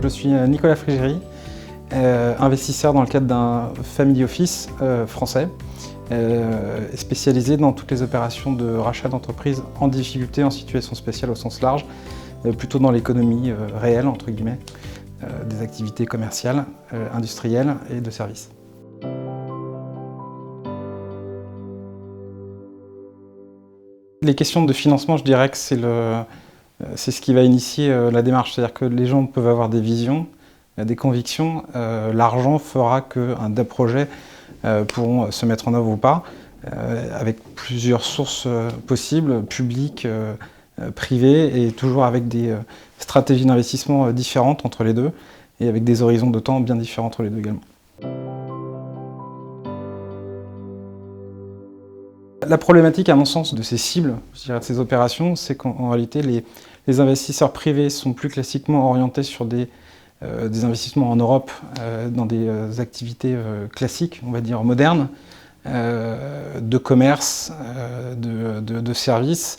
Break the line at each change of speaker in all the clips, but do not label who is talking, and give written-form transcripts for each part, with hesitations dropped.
Je suis Nicolas Frigéry, investisseur dans le cadre d'un family office français, spécialisé dans toutes les opérations de rachat d'entreprises en difficulté, en situation spéciale au sens large, plutôt dans l'économie réelle, entre guillemets, des activités commerciales, industrielles et de services. Les questions de financement, je dirais que c'est ce qui va initier la démarche. C'est-à-dire que les gens peuvent avoir des visions, des convictions. L'argent fera qu'un projet pourront se mettre en œuvre ou pas, avec plusieurs sources possibles, publiques, privées, et toujours avec des stratégies d'investissement différentes entre les deux, et avec des horizons de temps bien différents entre les deux également. La problématique, à mon sens, de ces cibles, je dirais de ces opérations, c'est qu'en réalité, les investisseurs privés sont plus classiquement orientés sur des investissements en Europe, dans des activités classiques, on va dire modernes, de commerce, de services,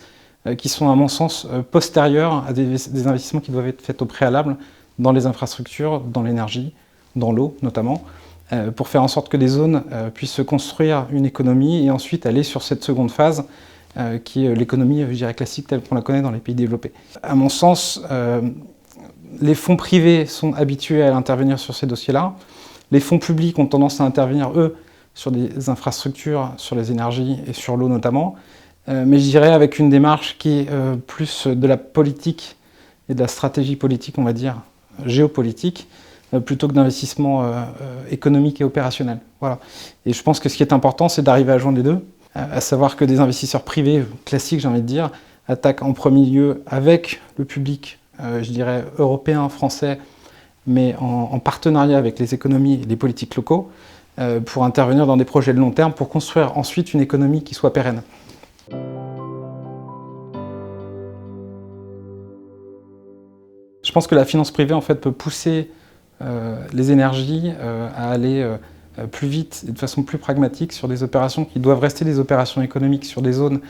qui sont, à mon sens, postérieurs à des investissements qui doivent être faits au préalable dans les infrastructures, dans l'énergie, dans l'eau notamment, pour faire en sorte que des zones puissent se construire une économie et ensuite aller sur cette seconde phase qui est l'économie, je dirais, classique telle qu'on la connaît dans les pays développés. À mon sens, les fonds privés sont habitués à intervenir sur ces dossiers-là. Les fonds publics ont tendance à intervenir, eux, sur des infrastructures, sur les énergies et sur l'eau notamment. Mais je dirais avec une démarche qui est plus de la politique et de la stratégie politique, on va dire, géopolitique, plutôt que d'investissement économique et opérationnel. Voilà. Et je pense que ce qui est important, c'est d'arriver à joindre les deux, à savoir que des investisseurs privés classiques, j'ai envie de dire, attaquent en premier lieu avec le public, je dirais européen, français, mais en partenariat avec les économies et les politiques locaux, pour intervenir dans des projets de long terme, pour construire ensuite une économie qui soit pérenne. Je pense que la finance privée, en fait, peut pousser les énergies à aller plus vite et de façon plus pragmatique sur des opérations qui doivent rester des opérations économiques sur des zones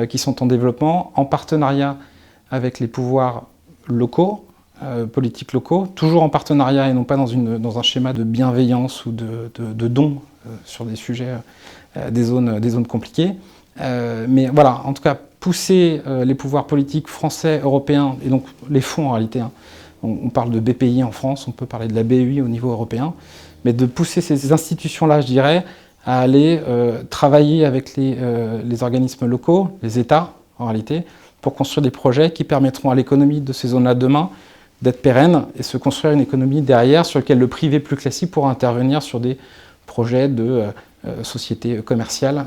qui sont en développement, en partenariat avec les pouvoirs locaux, politiques locaux, toujours en partenariat et non pas dans un schéma de bienveillance ou de don sur des sujets, des zones compliquées. Mais voilà, en tout cas, pousser les pouvoirs politiques français, européens, et donc les fonds en réalité, hein. On parle de BPI en France, on peut parler de la BEI au niveau européen, mais de pousser ces institutions-là, je dirais, à aller travailler avec les organismes locaux, les États en réalité, pour construire des projets qui permettront à l'économie de ces zones-là demain d'être pérenne et se construire une économie derrière sur laquelle le privé plus classique pourra intervenir sur des projets de sociétés commerciales,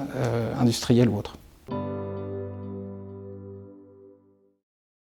industrielles ou autres.